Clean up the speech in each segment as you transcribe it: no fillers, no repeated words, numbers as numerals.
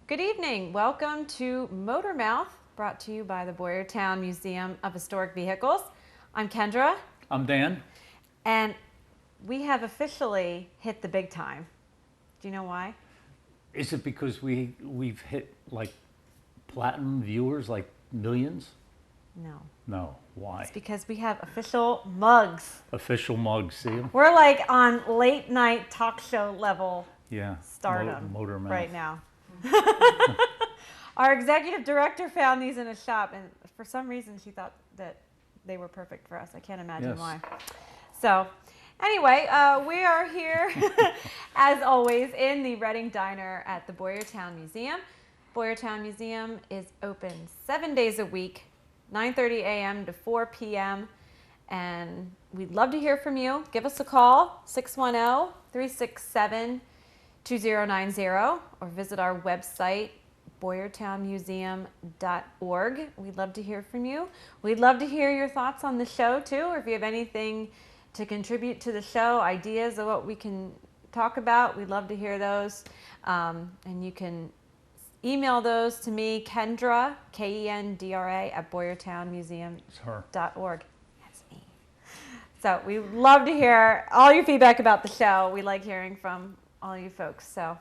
Good evening. Welcome to Motormouth, brought to you by the Boyertown Museum of Historic Vehicles. I'm Kendra. I'm Dan. And we have officially hit the big time. Do you know why? Is it because we've hit like platinum viewers, like millions? No. No. Why? It's because we have official mugs. Official mugs, see 'em? We're like on late night talk show level Yeah. stardom Motormouth. right now. Our executive director found these in a shop, and for some reason she thought that they were perfect for us. I can't imagine Yes. why. So anyway, we are here as always in the Reading Diner at the Boyertown Museum. Boyertown Museum is open 7 days a week, 9:30 a.m. to 4 p.m. and we'd love to hear from you. Give us a call, 610-367-2090, or visit our website, boyertownmuseum.org. We'd love to hear from you. We'd love to hear your thoughts on the show too, or if you have anything to contribute to the show, ideas of what we can talk about, we'd love to hear those. And you can email those to me, Kendra, Kendra, at boyertownmuseum.org. That's me. So we love to hear all your feedback about the show. We like hearing from all you folks. So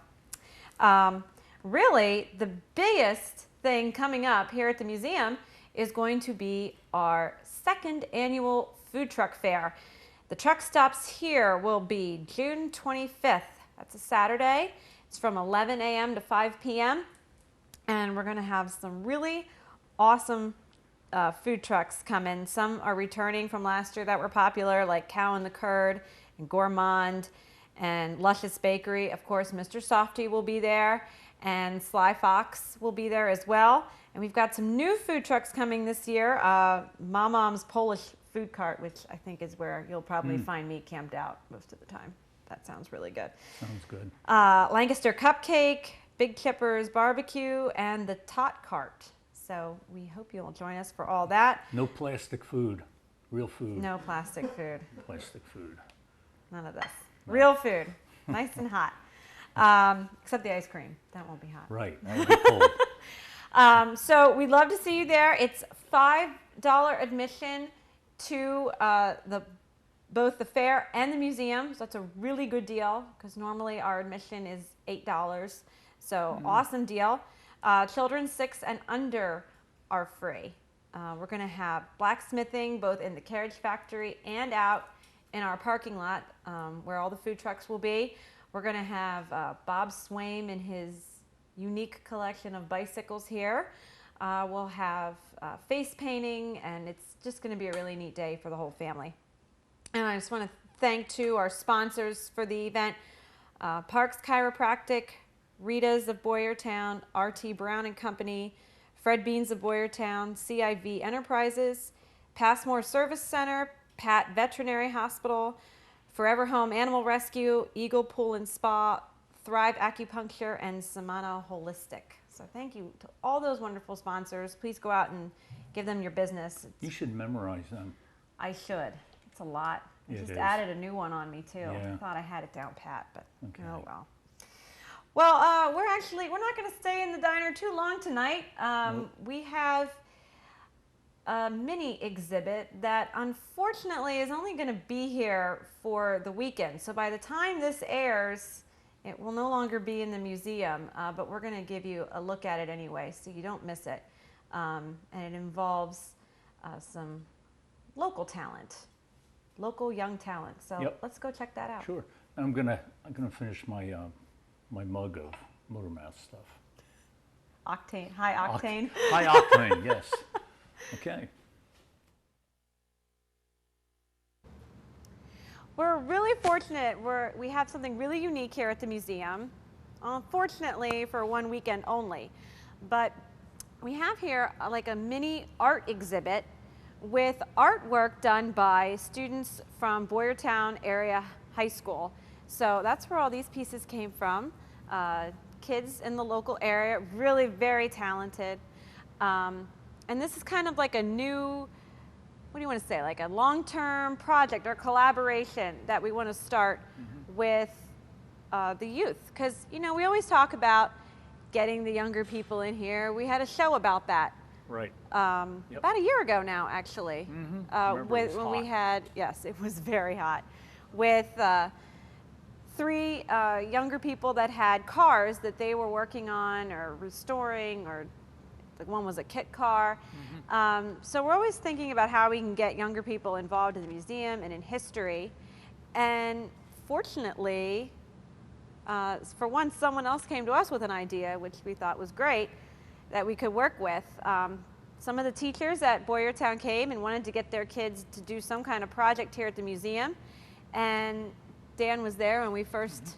really, the biggest thing coming up here at the museum is going to be our second annual food truck fair. The truck stops here will be June 25th. That's a Saturday. It's from 11 a.m. to 5 p.m. And we're going to have some really awesome food trucks come in. Some are returning from last year that were popular, like Cow and the Curd and Gourmand and Luscious Bakery. Of course, Mr. Softy will be there, and Sly Fox will be there as well. And we've got some new food trucks coming this year. Mom's Polish Food Cart, which I think is where you'll probably find me camped out most of the time. That sounds really good. Sounds good. Lancaster Cupcake, Big Chippers Barbecue, and the Tot Cart. So we hope you'll join us for all that. No plastic food. Real food. No plastic food. Plastic food. None of this. Real food. Nice and hot. Except the ice cream. That won't be hot. Right. That would be cold. So we'd love to see you there. It's $5 admission to both the fair and the museum. So that's a really good deal because normally our admission is $8. So awesome deal. Children 6 and under are free. We're going to have blacksmithing both in the carriage factory and out in our parking lot where all the food trucks will be. We're going to have Bob Swaim and his unique collection of bicycles here. We'll have face painting, and it's just going to be a really neat day for the whole family. And I just want to thank too our sponsors for the event, Parks Chiropractic, Rita's of Boyertown, R.T. Brown and Company, Fred Beans of Boyertown, CIV Enterprises, Passmore Service Center, Pat Veterinary Hospital, Forever Home Animal Rescue, Eagle Pool and Spa, Thrive Acupuncture, and Samana Holistic. So thank you to all those wonderful sponsors. Please go out and give them your business. You should memorize them. I should. It's a lot. I It just is. added a new one on me too. Yeah. I thought I had it down pat, but Okay. oh well. Well, we're not going to stay in the diner too long tonight. Nope. We have a mini exhibit that unfortunately is only going to be here for the weekend. So by the time this airs, it will no longer be in the museum, but we're going to give you a look at it anyway so you don't miss it. And it involves some local talent, local young talent. So Yep. let's go check that out. Sure. I'm gonna finish my my mug of Motormouth stuff. Octane, high octane. High octane, yes. Okay. We're really fortunate. We have something really unique here at the museum. Unfortunately, for one weekend only. But we have here like a mini art exhibit with artwork done by students from Boyertown Area High School. So that's where all these pieces came from. Kids in the local area, really very talented. And this is kind of like a new, what do you want to say, like a long-term project or collaboration that we want to start with the youth. Because, you know, we always talk about getting the younger people in here. We had a show about that Right. Yep. about a year ago now, actually. Remember it was When we hot. had, yes, it was very hot, with three younger people that had cars that they were working on or restoring, or like one was a kit car. So we're always thinking about how we can get younger people involved in the museum and in history. And fortunately, for once, someone else came to us with an idea, which we thought was great, that we could work with. Some of the teachers at Boyertown came and wanted to get their kids to do some kind of project here at the museum. And Dan was there when we first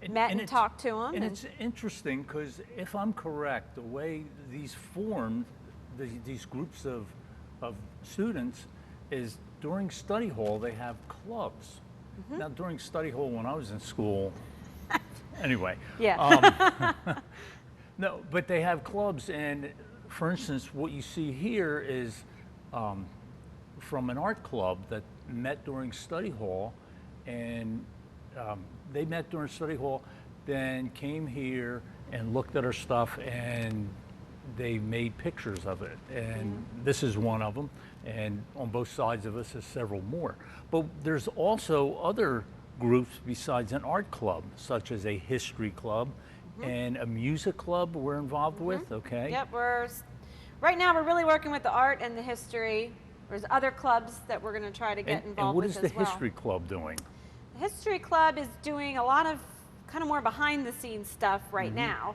met and it's- talked to him. And it's interesting because if I'm correct, the way these formed, these groups of students, is during study hall they have clubs. Now during study hall when I was in school, anyway. Yeah. No, but they have clubs, and for instance, what you see here is from an art club that met during study hall, and they met during study hall, then came here and looked at our stuff, and they made pictures of it. And this is one of them, and on both sides of us there's several more. But there's also other groups besides an art club, such as a history club and a music club we're involved with, okay? Yep, right now we're really working with the art and the history. There's other clubs that we're going to try to get involved And what with is as the well. history club doing? The History Club is doing a lot of kind of more behind the scenes stuff right now.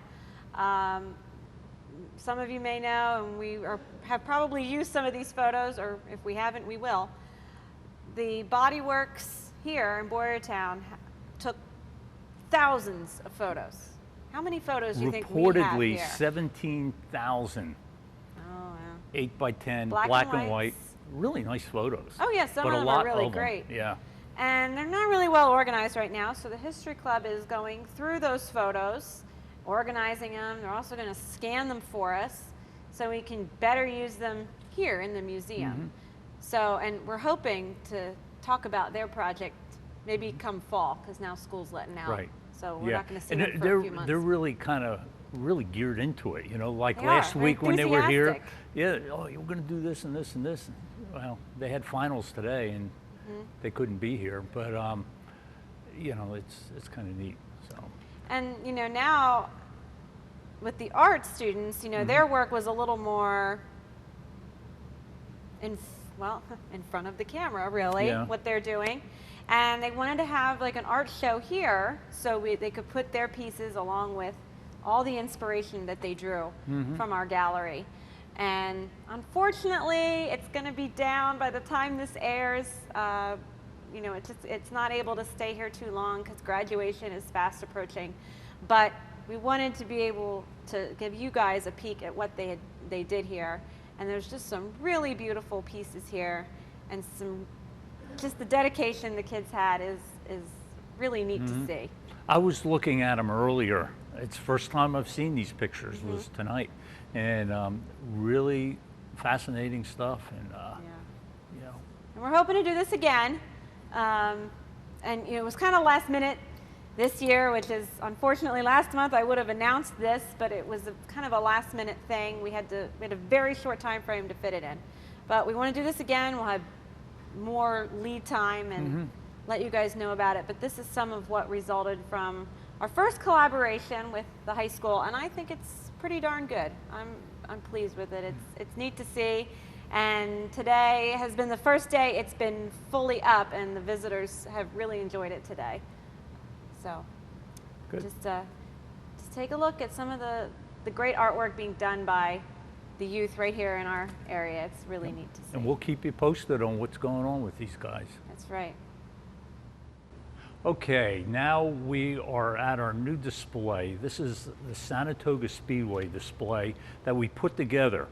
Some of you may know, and have probably used some of these photos, or if we haven't, we will. The Body Works here in Boyertown took thousands of photos. How many photos do you think we have Reportedly here? 17,000, Oh, wow. 8 by 10, Black black, and and white. whites. Really nice photos. Oh, yeah, some but of a them lot are really of them, great. Yeah. And they're not really well organized right now, so the History Club is going through those photos, organizing them. They're also going to scan them for us so we can better use them here in the museum. So, and we're hoping to talk about their project maybe come fall, because now school's letting out. Right. So we're Yeah. not going to see And them for they're, a few months. they're really kind of really geared into it, you know, like They last are. week when they were here. Enthusiastic. Yeah, oh, you're going to do this and this and this. Well, they had finals today and they couldn't be here, but you know, it's kind of neat. So And you know, now with the art students, you know, their work was a little more in front of the camera, really, Yeah. what they're doing. And they wanted to have like an art show here, so they could put their pieces along with all the inspiration that they drew from our gallery. And unfortunately, it's going to be down by the time this airs. You know, it's not able to stay here too long because graduation is fast approaching. But we wanted to be able to give you guys a peek at what they did here. And there's just some really beautiful pieces here, and just the dedication the kids had is really neat to see. I was looking at them earlier. It's the first time I've seen these pictures was tonight, and really fascinating stuff. And you know, And we're hoping to do this again. And you know, it was kind of last minute this year, which is unfortunately last month I would have announced this, but it was kind of a last minute thing. We had a very short time frame to fit it in. But we want to do this again. We'll have more lead time and let you guys know about it. But this is some of what resulted from our first collaboration with the high school, and I think it's pretty darn good. I'm pleased with it. It's neat to see. And today has been the first day it's been fully up, and the visitors have really enjoyed it today. So good. just take a look at some of the great artwork being done by the youth right here in our area. It's really neat to see. And we'll keep you posted on what's going on with these guys. That's right. Okay, now we are at our new display. This is the Sanatoga Speedway display that we put together.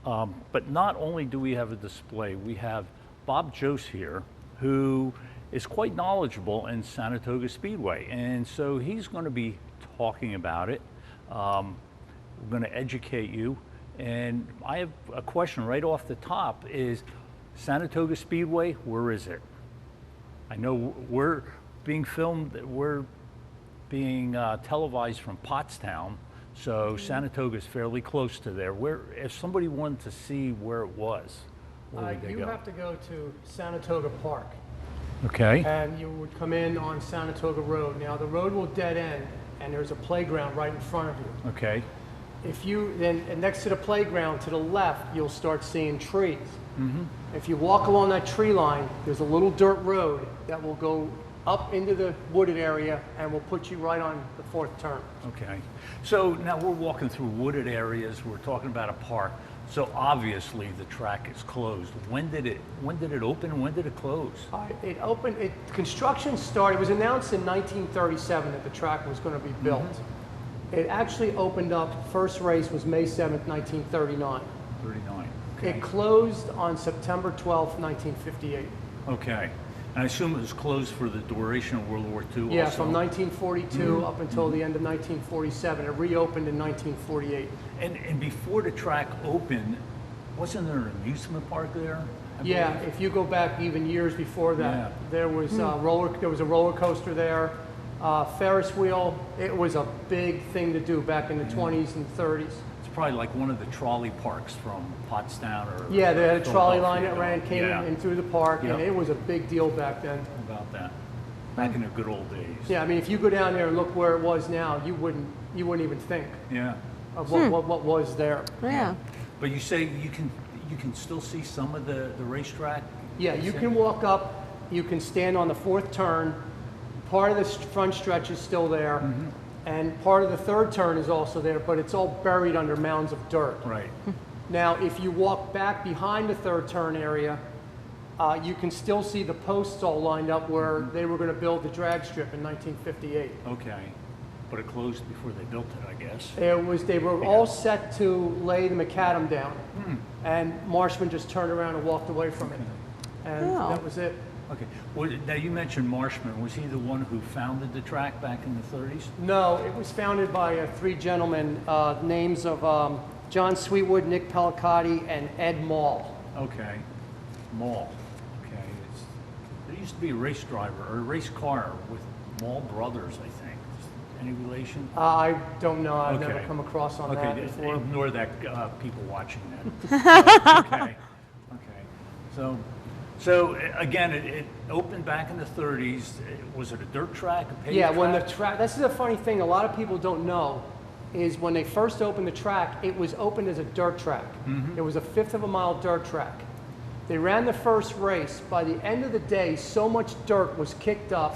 But not only do we have a display, we have Bob Jose here, who is quite knowledgeable in Sanatoga Speedway. And so he's going to be talking about it. We're going to educate you. And I have a question right off the top is, Sanatoga Speedway, where is it? I know we're being filmed, we're being televised from Pottstown. So Sanatoga is fairly close to there. Where, if somebody wanted to see where it was, where would they You go? have to go to Sanatoga Park, Okay. and you would come in on Sanatoga Road. Now, the road will dead end, and there's a playground right in front of you. Okay. If you, then and next to the playground, to the left, you'll start seeing trees. If you walk along that tree line, there's a little dirt road that will go up into the wooded area and will put you right on the fourth turn. Okay. So now we're walking through wooded areas. We're talking about a park. So obviously the track is closed. When did it open and when did it close? Construction started, it was announced in 1937 that the track was going to be built. It actually opened up, first race was May 7th, 1939. 39. Okay. It closed on September 12th, 1958. Okay. And I assume it was closed for the duration of World War II Yeah, also? from 1942 up until the end of 1947. It reopened in 1948. And before the track opened, wasn't there an amusement park there? I Yeah, believe? if you go back even years before that, Yeah. there was a roller coaster there, Ferris wheel. It was a big thing to do back in the 20s and 30s. It's probably like one of the trolley parks from Pottstown or Yeah, they had a trolley line that Philadelphia. came in through the park, and Yep. it was a big deal back then. How about that? Back in the good old days. Yeah, I mean, if you go down there and look where it was now, you wouldn't even think Yeah. of what was there. Yeah. But you say you can still see some of the racetrack? Yeah, you can walk up, you can stand on the fourth turn. Part of the front stretch is still there, and part of the third turn is also there, but it's all buried under mounds of dirt. Right. Now, if you walk back behind the third turn area, you can still see the posts all lined up where they were going to build the drag strip in 1958. Okay. But it closed before they built it, I guess. They were all set to lay the macadam down, and Marshman just turned around and walked away from it, and Oh. that was it. Okay. Well, now you mentioned Marshman. Was he the one who founded the track back in the 30s? No, it was founded by three gentlemen, names of John Sweetwood, Nick Pellicati, and Ed Mall. Okay. Mall. Okay. There used to be a race driver or a race car with Mall Brothers, I think. Any relation? I don't know. I've never Okay. come across on that Okay, before. ignore that, people watching that. Okay, okay. So again, it opened back in the 30s. Was it a dirt track, a paved Yeah, track? when the track, this is a funny thing a lot of people don't know, is when they first opened the track, it was opened as a dirt track. It was a fifth of a mile dirt track. They ran the first race. By the end of the day, so much dirt was kicked up,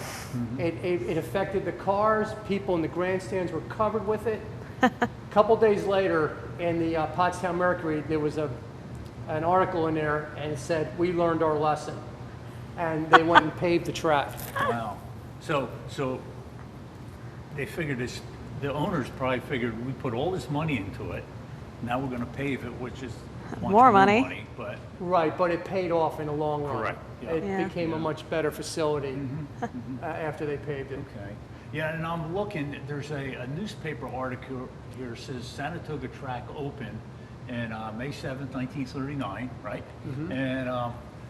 it affected the cars. People in the grandstands were covered with it. A couple days later, in the Pottstown Mercury, there was an article in there, and it said, "We learned our lesson." And they went and paved the track. Wow. So they figured this, the owners probably figured we put all this money into it. Now we're going to pave it, which is much More money. But Right, but it paid off in the long run. Correct, yeah. It Yeah. became a much better facility after they paved it. okay. Yeah, and I'm looking, there's a newspaper article here says Sanatoga track opened in May 7th, 1939, right? And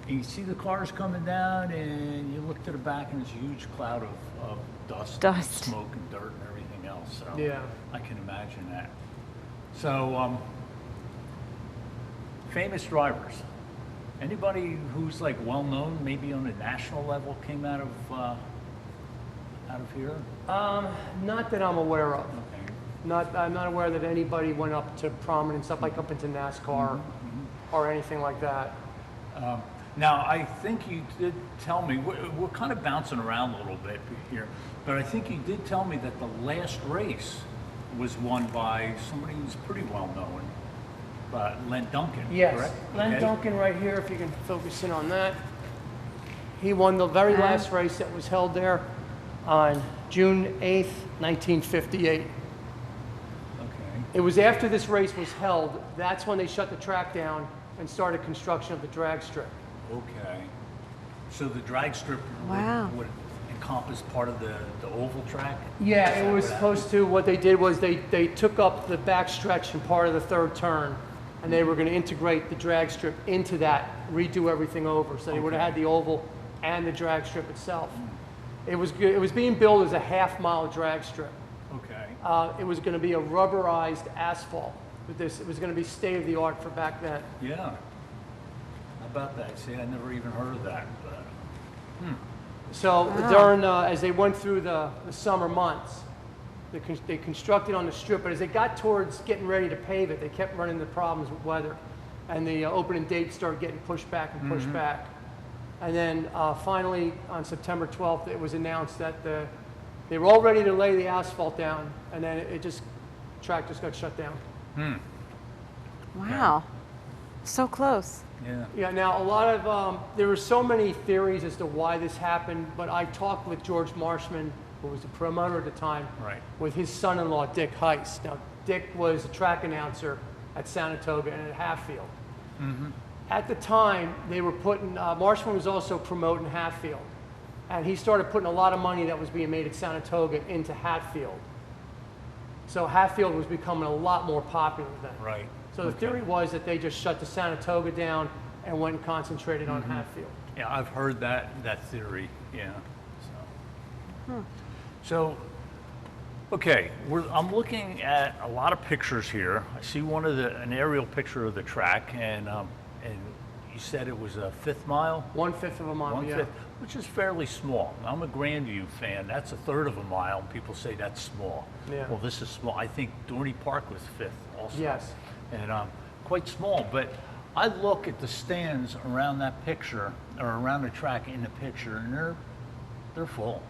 you see the cars coming down, and you look to the back, and there's a huge cloud of dust, Dust. And smoke, and dirt, and everything else. So Yeah. I can imagine that. So, famous drivers. Anybody who's like well known, maybe on a national level, came out of here? Not that I'm aware of. Okay. I'm not aware that anybody went up to prominence, up like up into NASCAR or anything like that. Now, I think you did tell me, we're kind of bouncing around a little bit here, but I think you did tell me that the last race was won by somebody who's pretty well known, Len Duncan, Yes, correct? Len Okay. Duncan right here, if you can focus in on that. He won the very last race that was held there on June 8th, 1958. Okay. It was after this race was held, that's when they shut the track down and started construction of the drag strip. Okay. So the drag strip Wow. would encompass part of the oval track? Yeah, Is it that was what supposed to, what they did was they took up the back stretch and part of the third turn, and they were going to integrate the drag strip into that, redo everything over. So they would have had the oval and the drag strip itself. It was good. It was being billed as a half-mile drag strip. Okay. it was going to be a rubberized asphalt. With this, it was going to be state of the art for back then. Yeah. How about that? See, I never even heard of that. But, So during, as they went through the summer months, they constructed on the strip, but as they got towards getting ready to pave it, they kept running into problems with weather. And the opening dates started getting pushed back and pushed back. And then finally, on September 12th, it was announced that they were all ready to lay the asphalt down, and then track just got shut down. Wow. So close. yeah. Yeah, now a lot of, there were so many theories as to why this happened, but I talked with George Marshman, who was the promoter at the time, Right. with his son-in-law, Dick Heiss. Now, Dick was a track announcer at Saratoga and at Hatfield. At the time, they were putting, Marshman was also promoting Hatfield, and he started putting a lot of money that was being made at Saratoga into Hatfield. So Hatfield was becoming a lot more popular then. Right. So the theory was that they just shut the Saratoga down and went and concentrated on Hatfield. Yeah, I've heard that theory. Yeah. So, okay, I'm looking at a lot of pictures here. I see an aerial picture of the track, and you said it was a 5th mile. 1/5 of a mile, 1/5, yeah. which is fairly small. I'm a Grandview fan. That's a 1/3 of a mile, and people say that's small. Yeah. Well, this is small. I think Dorney Park was 5th also. Yes. And quite small, but I look at the stands around that picture, or around the track in the picture, and they're full.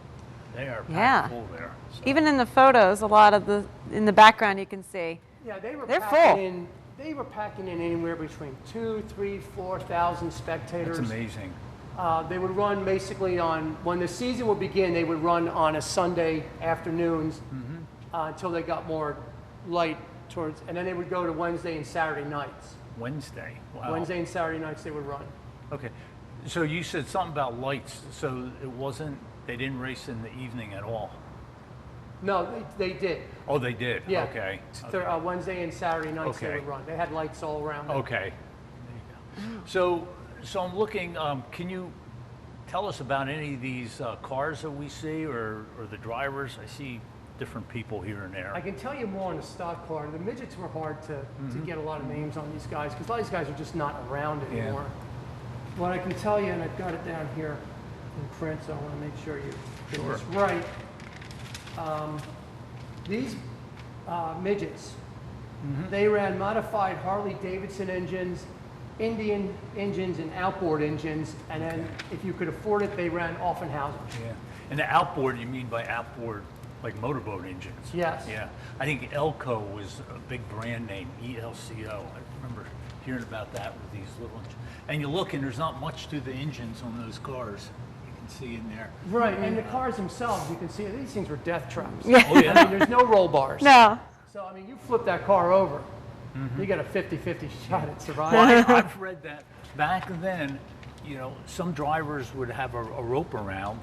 They are Yeah. packed full there. So, Even in the photos, a lot of in the background you can see. Yeah, They're packing full. in. They were packing in anywhere between 2,000, 3,000, 4,000 spectators. that's amazing. They would run basically when the season would begin. They would run on a Sunday afternoons until they got more light towards, and then they would go to Wednesday and Saturday nights. Wednesday. Wow. Wednesday and Saturday nights they would run. Okay. So you said something about lights. So they didn't race in the evening at all. No, they did. Oh, they did. Yeah. Okay. Wednesday and Saturday nights they Okay. would run. They had lights all around. them. Okay. There you go. So I'm looking. Can you tell us about any of these cars that we see, or the drivers? I see different people here and there. I can tell you more on the stock car. The midgets were hard to get a lot of names on these guys because a lot of these guys are just not around Yeah. anymore. What I can tell you, and I've got it down here in print, so I want to make sure you get this right. These midgets, they ran modified Harley-Davidson engines, Indian engines, and outboard engines, and then if you could afford it, they ran Offenhausers. Yeah. And the outboard, you mean by outboard, like motorboat engines? Yes. Yeah. I think Elco was a big brand name, ELCO. I remember hearing about that with these little engines. And you look, and there's not much to the engines on those cars. You can see in there. Right, and the cars themselves, you can see these things were death traps. Yeah. Oh, yeah. I mean, there's no roll bars. No. So, I mean, you flip that car over, you got a 50-50 shot at surviving. Well, I've read that back then, some drivers would have a rope around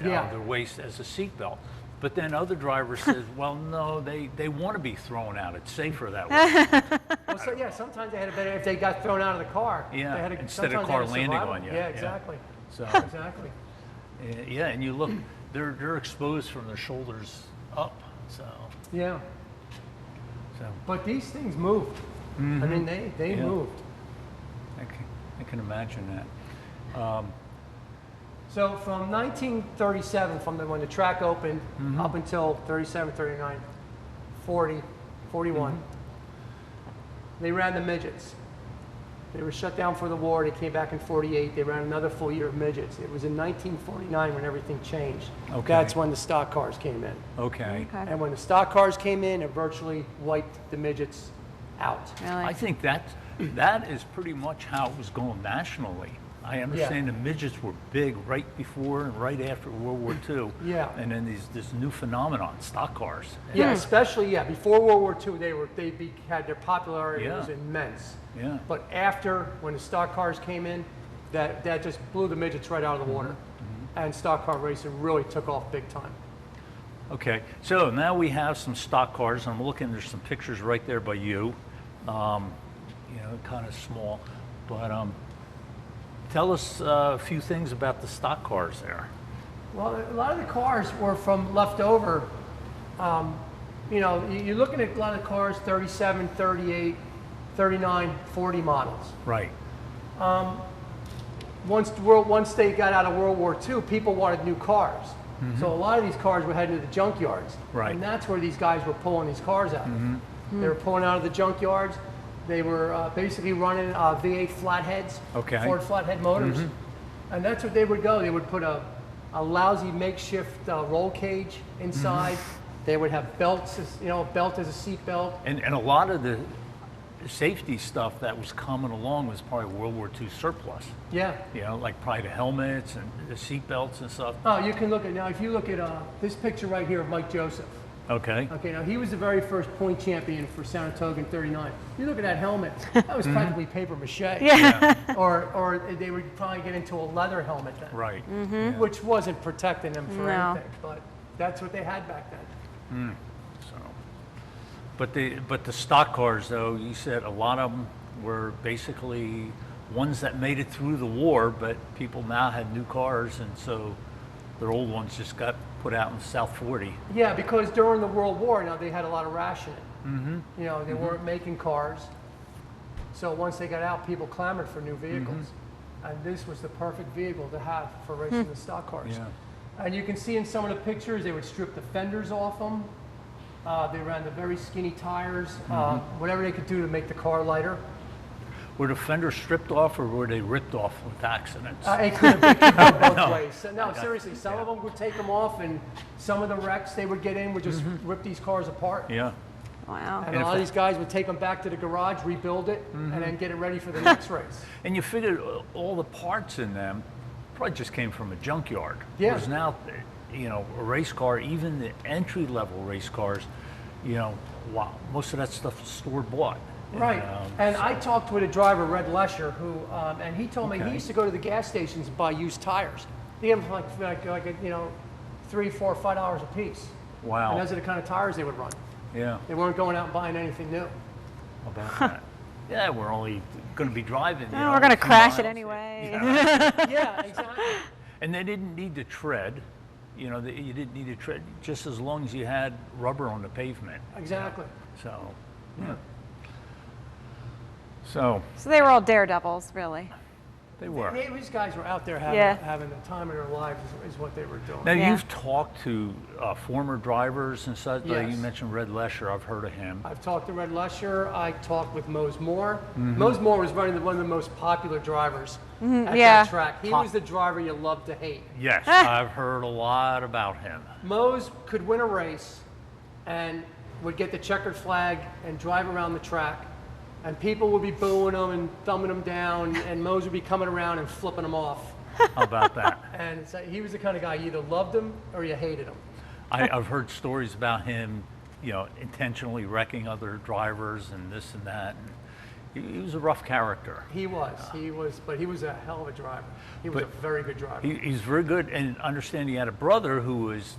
Yeah. their waist as a seatbelt. But then other drivers says, well, no, they want to be thrown out. It's safer that way. Well, so, yeah, sometimes they had a better, if they got thrown out of the car. Yeah, they had a, instead of sometimes they car had a landing survival. on you. Yeah, Yeah. exactly. So, Exactly. yeah, and you look, they're exposed from their shoulders up. So, Yeah. so But these things moved. I mean, they Yeah. moved. I can imagine that. So from 1937, when the track opened, up until 37, 39, 40, 41, they ran the midgets. They were shut down for the war. They came back in 48. They ran another full year of midgets. It was in 1949 when everything changed. Okay. That's when the stock cars came in. Okay. Okay. And when the stock cars came in, it virtually wiped the midgets out. Really? I think that is pretty much how it was going nationally. I understand the midgets were big right before and right after World War II. Yeah. And then this new phenomenon, stock cars. Yeah, especially before World War II, had their popularity Yeah. was immense. Yeah. But after, when the stock cars came in, that just blew the midgets right out of the water, and stock car racing really took off big time. Okay, so now we have some stock cars. I'm looking, there's some pictures right there by you. Kind of small, but tell us a few things about the stock cars there. Well, a lot of the cars were from leftover you know, you're looking at a lot of cars, 37, 38, 39, 40 models. Right. Once they got out of World War II, people wanted new cars. So a lot of these cars were heading to the junkyards. Right. And that's where these guys were pulling these cars out of. They were pulling out of the junkyards. They were basically running V8 flatheads, Okay. Ford flathead motors. And that's what they would go. They would put a lousy makeshift roll cage inside. They would have belts, you know, a belt as a seat belt. And a lot of the safety stuff that was coming along was probably World War II surplus. Yeah. You know, like probably the helmets and the seat belts and stuff. Oh, you can look at, now if you look at this picture right here of Mike Joseph. Okay. Okay, now he was the very first point champion for Saratoga in 39. You look at that helmet, that was practically paper mache. Yeah. Or they would probably get into a leather helmet then. Right. Which wasn't protecting them for No. anything, but that's what they had back then. So, but the stock cars though, you said a lot of them were basically ones that made it through the war, but people now had new cars, and so their old ones just got put out in South 40. Yeah, because during the World War, now they had a lot of rationing. You know, they weren't making cars. So once they got out, people clamored for new vehicles. And this was the perfect vehicle to have for racing the stock cars. Yeah. And you can see in some of the pictures, they would strip the fenders off them. They ran the very skinny tires, whatever they could do to make the car lighter. Were the fenders stripped off, or were they ripped off with accidents? It could have been both ways. So, no, seriously, some of them would take them off, and some of the wrecks they would get in would just rip these cars apart. Yeah. Wow. And a lot of these guys would take them back to the garage, rebuild it, and then get it ready for the next race. And you figured all the parts in them probably just came from a junkyard. Yeah. Whereas now, you know, a race car, even the entry-level race cars, you know, wow, most of that stuff is store-bought. Right. And I talked with a driver, Red Lesher, who, and he told me he Okay. used to go to the gas stations and buy used tires. He gave them like you know, $3, $4, $5 a piece. Wow. And those are the kind of tires they would run. Yeah. They weren't going out and buying anything new. How about that? Yeah, we're only going to be driving. You Oh, know, we're going to a few crash it miles. anyway. Yeah. Yeah, exactly. And they didn't need to tread. You know, you didn't need to tread just as long as you had rubber on the pavement. Exactly. So, yeah. So So they were all daredevils, really. they were. These guys were out there having, Yeah. having the time of their lives is what they were doing. Now Yeah. you've talked to former drivers and such. Yes. You mentioned Red Lesher. I've heard of him. I've talked to Red Lesher. I talked with Mose Moore. Mose Moore was running one of the most popular drivers at yeah. that track. He was the driver you love to hate. Yes, I've heard a lot about him. Mose could win a race and would get the checkered flag and drive around the track. And people would be booing him and thumbing him down, and Mose would be coming around and flipping him off. How about that? And so he was the kind of guy, you either loved him or you hated him. I've heard stories about him, you know, intentionally wrecking other drivers and this and that. And he was a rough character. He was, but he was a hell of a driver. He was But a very good driver. He's very good, and understand he had a brother who was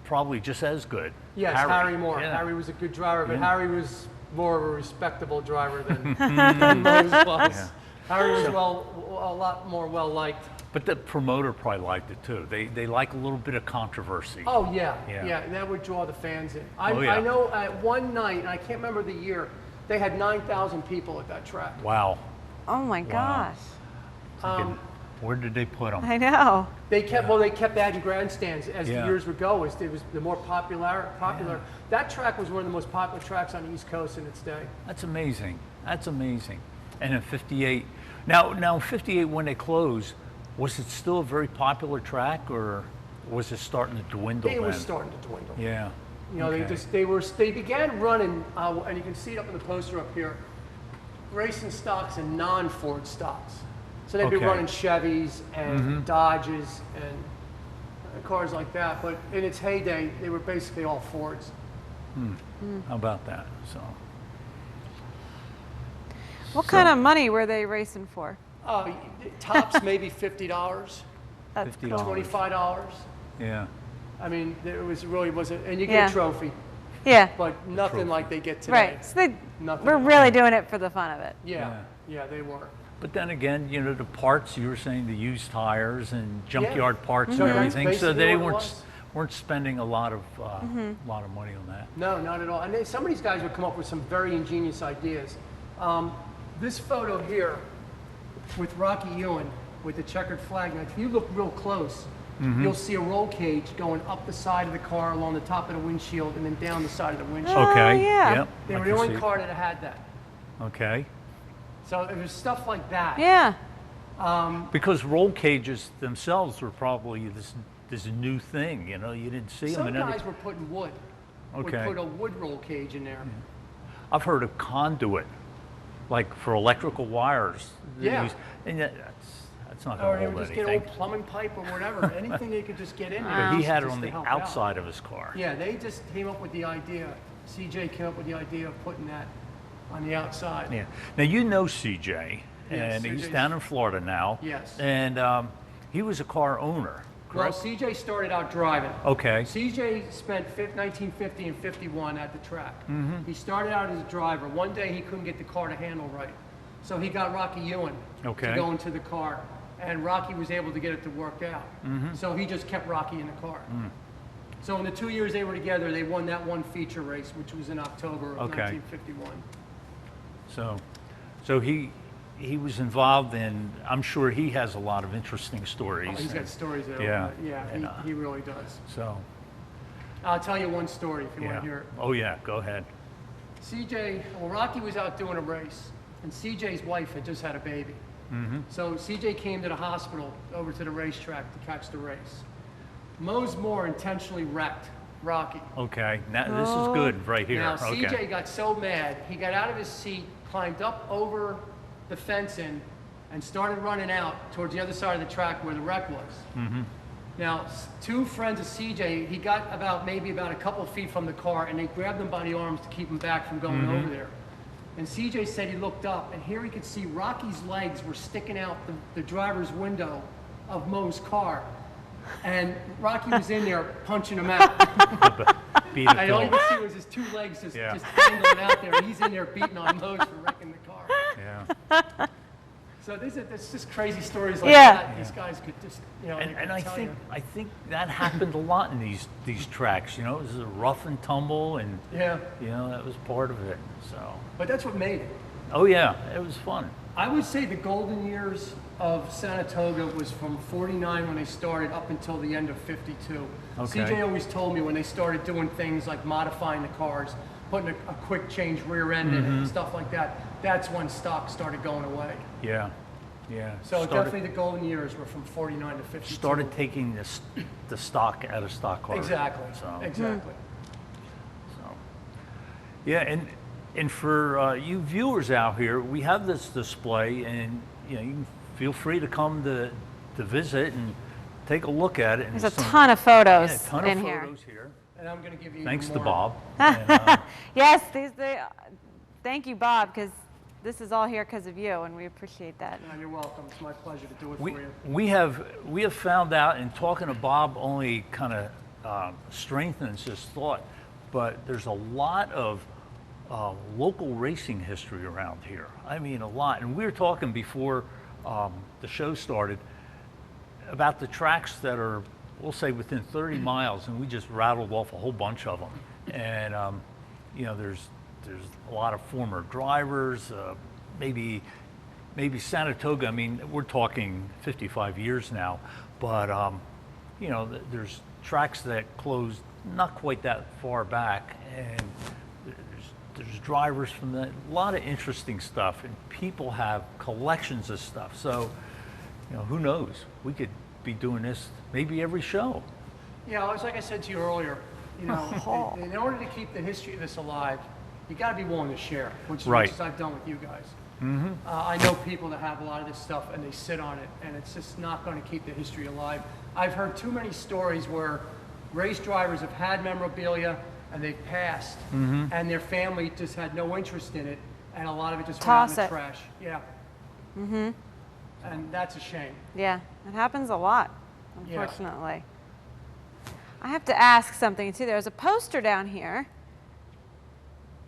probably just as good. Yes, Harry Moore. Yeah. Harry was a good driver, but Yeah. Harry was more of a respectable driver than Mose was. Yeah. Harry was a lot more well-liked. But the promoter probably liked it too. They like a little bit of controversy. Oh, yeah, Yeah. yeah, that would draw the fans in. Oh, yeah. I know at one night, and I can't remember the year, they had 9,000 people at that track. Wow. Oh my gosh. Thinking, where did they put him? I know. They kept they kept adding grandstands as Yeah. the years would go. It was the more popular. That track was one of the most popular tracks on the East Coast in its day. That's amazing. That's amazing. And in '58, now in '58 when they closed, was it still a very popular track, or was it starting to dwindle? It was then? starting to dwindle. Yeah. You know, Okay. they began running, and you can see it up in the poster up here, racing stocks and non-Ford stocks. So they'd be Okay. running Chevys and Dodges and cars like that. But in its heyday, they were basically all Fords. How about that? So What kind of money were they racing for? Tops maybe $50, That's $50. cool. $25. yeah. I mean, there was really wasn't, and you get Yeah. a trophy, Yeah. but nothing like they get today. Right. So they Nothing. were really doing it for the fun of it. Yeah, yeah, they were. But then again, you know, the parts you were saying, the used tires and junkyard parts and So that's everything. So basically they what it weren't was. weren't spending a lot of money on that. No, not at all. And some of these guys would come up with some very ingenious ideas. This photo here with Rocky Ewan with the checkered flag. Now, if you look real close, you'll see a roll cage going up the side of the car, along the top of the windshield, and then down the side of the windshield. Oh, Okay. yeah. Yep. They I were the can only see. car that had that. Okay. So it was stuff like that. Yeah. Because roll cages themselves were probably this new thing. You know, you didn't see them. Some in guys were putting wood. Okay. Would put a wood roll cage in there. I've heard of conduit, like for electrical wires. They Yeah. and that's not Or going they to would hold just get anything. old plumbing pipe or whatever, anything they could just get in there. But he had it just on to the help out. outside of his car. Yeah, they just came up with the idea. CJ came up with the idea of putting that on the outside. Yeah. Now you know CJ, Yes, and he's CJ 's down in Florida now. Yes. And he was a car owner, Well, correct? CJ started out driving. Okay. CJ spent 1950 and 51 at the track. Mm-hmm. He started out as a driver. One day he couldn't get the car to handle right. So he got Rocky Ewan Okay. to go into the car. And Rocky was able to get it to work out. Mm-hmm. So he just kept Rocky in the car. Mm. So in the 2 years they were together, they won that one feature race, which was in October of Okay. 1951. So he was involved in. I'm sure he has a lot of interesting stories. Oh, he's got stories there. Yeah. Yeah, And, he really does. So I'll tell you one story if you want yeah. to hear it. Oh yeah. Go ahead. Rocky was out doing a race, and CJ's wife had just had a baby. So CJ came to the hospital over to the racetrack to catch the race. Mose Moore intentionally wrecked Rocky. Okay. Now this is good right here. Now Okay. CJ got so mad, he got out of his seat, climbed up over the fencing, and started running out towards the other side of the track where the wreck was. Now, two friends of CJ, he got maybe about a couple feet from the car, and they grabbed him by the arms to keep him back from going over there. And CJ said he looked up, and here he could see Rocky's legs were sticking out the driver's window of Mo's car. And Rocky was in there punching him out. Beat it And all you to could him. see was his two legs just Yeah. dangling out there. He's in there beating on Mose for wrecking the car. Yeah. So there's just crazy stories like Yeah. that. These guys could just, they And could I tell think you. that happened a lot in these tracks. You know, it was a rough and tumble, and Yeah, you know that was part of it. So. but that's what made it. Oh yeah, it was fun. I would say the golden years of Saratoga was from 49 when they started up until the end of 52. Okay. CJ always told me when they started doing things like modifying the cars, putting a quick change rear end in it and stuff like that, that's when stock started going away. Yeah, yeah. So definitely the golden years were from 49 to 52. started taking the stock out of stock cars. Exactly, So, exactly. so. Yeah, and for you viewers out here, we have this display, and you can feel free to come to visit and take a look at it. And There's a some- ton of photos yeah, a ton in of here. photos here. And I'm going to give you Thanks even to more. Bob. And, Yes, thank you, Bob, because this is all here because of you, and we appreciate that. No, you're welcome. It's my pleasure to do it We, for you. we have found out, and talking to Bob only kind of strengthens this thought, but there's a lot of local racing history around here. I mean, a lot. And we were talking before the show started about the tracks that are, we'll say, within 30 miles, and we just rattled off a whole bunch of them. And you know, there's a lot of former drivers, maybe Saratoga. I mean, we're talking 55 years now, but you know, there's tracks that closed not quite that far back, and there's drivers from that. A lot of interesting stuff, and people have collections of stuff. So, you know, who knows? We could be doing this maybe every show. Yeah, it's like I said to you earlier, you know, in order to keep the history of this alive, you got to be willing to share, which Right. is what I've done with you guys. I know people that have a lot of this stuff and they sit on it, and it's just not going to keep the history alive. I've heard too many stories where race drivers have had memorabilia and they've passed, and their family just had no interest in it, and a lot of it just went out in Toss the it. trash. Yeah. And that's a shame. Yeah, it happens a lot, Yeah. unfortunately. I have to ask something too. There's a poster down here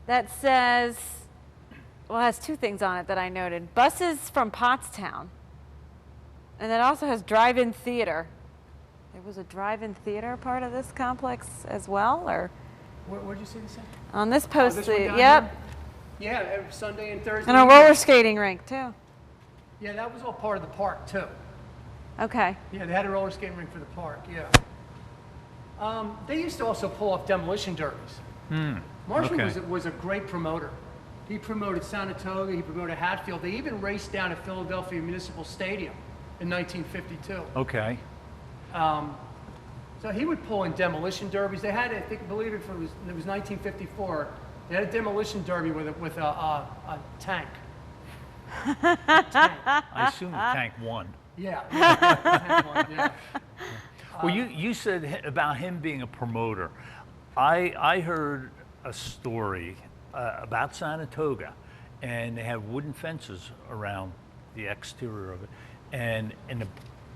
that says, well, it has two things on it that I noted. Buses from Pottstown. And it also has drive-in theater. there was a drive-in theater part of this complex as well, or Where'd you see this at? on this Oh, post? this one down Yep, here? Yeah, every Sunday and Thursday. and a evening. roller skating rink too. Yeah, that was all part of the park too. Okay. Yeah, they had a roller skating rink for the park, yeah. They used to also pull off demolition derbies. Marshman okay. was a great promoter. He promoted Saratoga, he promoted Hatfield. They even raced down at Philadelphia Municipal Stadium in 1952. Okay. So he would pull in demolition derbies. They had, I think, believe it was 1954. They had a demolition derby with a tank. I assume the tank won. Yeah. Tank one, yeah. Well, you said about him being a promoter. I heard a story about Saratoga, and they have wooden fences around the exterior of it, and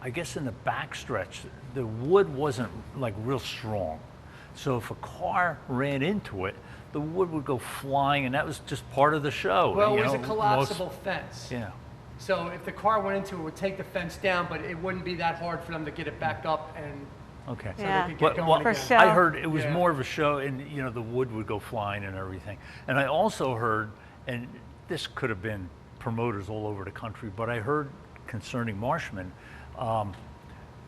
I guess in the backstretch, the wood wasn't like real strong. So if a car ran into it, the wood would go flying, and that was just part of the show. Well, you it was a know, collapsible fence. Yeah. So if the car went into it, it would take the fence down, but it wouldn't be that hard for them to get it back up and Okay. so Yeah. they could But, get well, going For again. sure. I heard it was Yeah. more of a show, and you know the wood would go flying and everything. And I also heard, and this could have been promoters all over the country, but I heard concerning Marshman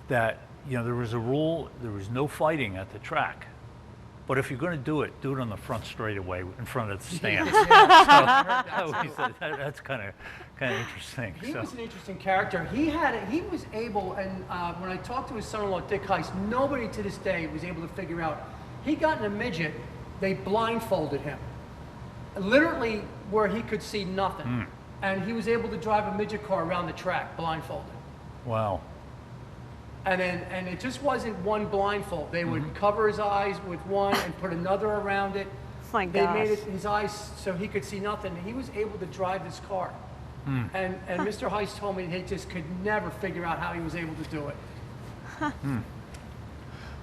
that there was a rule: there was no fighting at the track. But if you're going to do it on the front straightaway in front of the stands. That's kind of interesting. He So. was an interesting character. He was able, and when I talked to his son-in-law, Dick Heiss, nobody to this day was able to figure out. He got in a midget, they blindfolded him. Literally where he could see nothing. And he was able to drive a midget car around the track, blindfolded. Wow. And it just wasn't one blindfold. They would cover his eyes with one and put another around it. Oh my They made gosh. his eyes so he could see nothing. He was able to drive this car. And Mr. Heiss told me he just could never figure out how he was able to do it.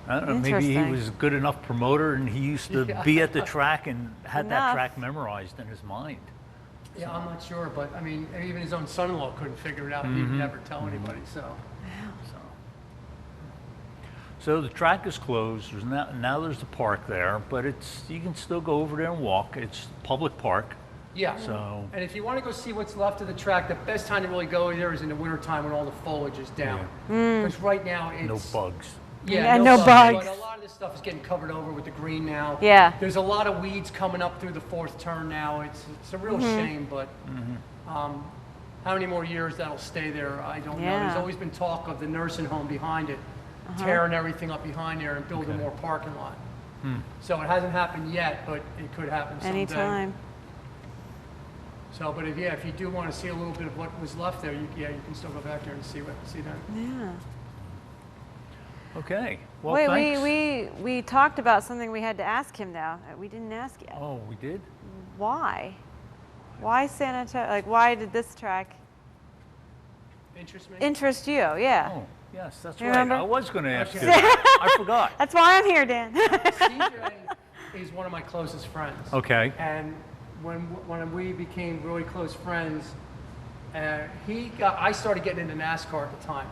I don't know, maybe he Interesting. was a good enough promoter and he used to Yeah. be at the track and had that Enough. track memorized in his mind. Yeah, I'm not sure, but I mean, even his own son-in-law couldn't figure it out. He'd never tell anybody. So the track is closed. There's now there's the park there, but you can still go over there and walk. It's public park. Yeah. So And if you want to go see what's left of the track, the best time to really go there is in the wintertime when all the foliage is down. Because right now it's no bugs. Yeah, no bugs. But a lot of this stuff is getting covered over with the green now. Yeah. There's a lot of weeds coming up through the fourth turn now. It's a real shame, but how many more years that'll stay there, I don't know. Yeah. There's always been talk of the nursing home behind it, tearing everything up behind there and building more parking lot. So it hasn't happened yet, but it could happen someday. Anytime. So, but if you do want to see a little bit of what was left there, you can still go back there and see that. Yeah. Okay. Well, Wait, thanks. we talked about something we had to ask him now. We didn't ask yet. Oh, we did? Why? Why San Antonio? Like, why did this track Interest me? interest you? Yeah. Oh, yes, that's You right. remember? I was going to ask Okay. you that. I forgot. That's why I'm here, Dan. CJ is one of my closest friends. Okay. And when we became really close friends, I started getting into NASCAR at the time.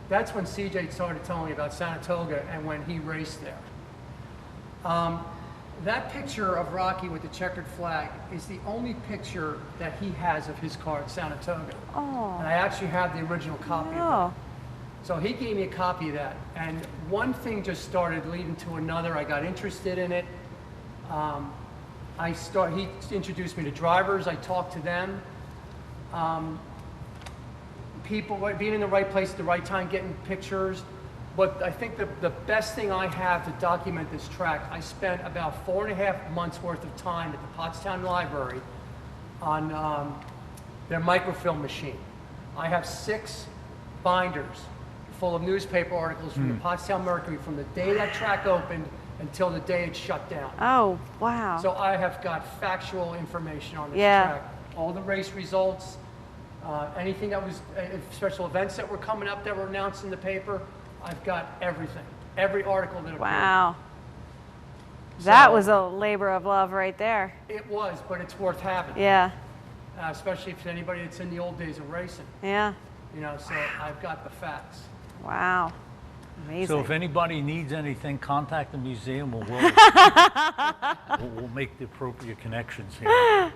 That's when CJ started telling me about Saratoga and when he raced there. That picture of Rocky with the checkered flag is the only picture that he has of his car at Saratoga. Oh. And I actually have the original copy of it. Oh. So he gave me a copy of that. And one thing just started leading to another. I got interested in it. He introduced me to drivers. I talked to them. People being in the right place at the right time, getting pictures. But I think the best thing I have to document this track, I spent about 4.5 months worth of time at the Pottstown Library on their microfilm machine. I have 6 binders full of newspaper articles from the Pottstown Mercury from the day that track opened until the day it shut down. Oh, wow. So I have got factual information on this Yeah. track. All the race results, anything that was, special events that were coming up that were announced in the paper, I've got everything. Every article that appeared. Wow. That So- was a labor of love right there. It was, but it's worth having. Yeah. Especially if anybody that's in the old days of racing. Yeah. So I've got the facts. Wow. Amazing. So if anybody needs anything, contact the museum, and we'll make the appropriate connections here.